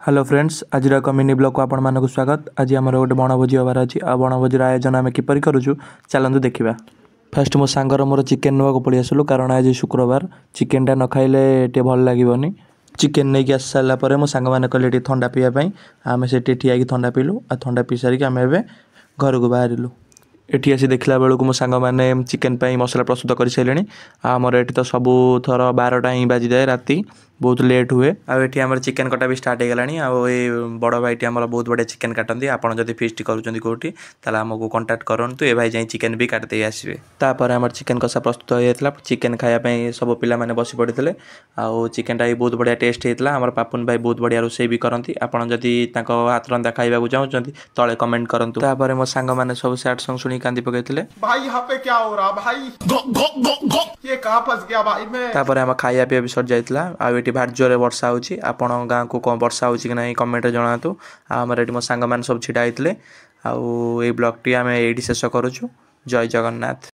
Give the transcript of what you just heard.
Hello friends आज एक mini blog को आपण मानक स्वागत। आज आम गोटे बनभोजी हबार अच्छी आ बनभोजर आयोजन आम किपर करूँ चलतु देखा। फास्ट मो सांगर मोर चिकेन नाक पलि आसलु कारण आज शुक्रवार चिकेनटा न खाइले टे भल लगे। चिकेन नहीं आस सारापर मो सांग मैंने कहले ठंडा पीवाई आम से ठिया ठंडा पीलु आ ठंडा पी सारिक आम ए घर को बाहर एटी आसी देखला बेलू मो सांग मैंने चिकेन मसला प्रस्तुत कर सारे। आमर ये तो सबू थर 12टा ही बाजी जाए राति बहुत लेट हुए। आम चिकेन कटा भी स्टार्ट हो गला। बड़ भाईटी आम बहुत बढ़िया चिकेन काटती। आपड़ जब फिस्ट करूँ कौटी ताला आमको कंटाक्ट करूँ ए भाई जाए चिकेन भी काटते आसवे। तापर आम चिकेन कषा प्रस्तुत हो जाता। चिकेन खायापी सब पिला मैंने बसी पड़ते आउ चिकेनटा भी बहुत बढ़िया टेस्ट होता। आम पापुन भाई बहुत बढ़िया रोषे भी करती। आपड़ जदि हाथ रंधा खाइबा चाहते तले कमेंट करूँ। तापर मो सांग मैंने सब सैड सॉन्ग शुणी कांदी पकड़ते भाई यहाँ पे क्या हो रहा भाई ये कहाँ फंस गया भाई मैं। तापर आम खाया पीवा भी सर जाइला। आठ भार जोरे वर्षा होची। आपण गाँव को कौन वर्षा होची कि नहीं कमेंट जनातु। आमर ये मो सांग मैंने सब छिड़ा होते। आउ ब्लॉग टी आम ये शेष करुचु। जय जगन्नाथ।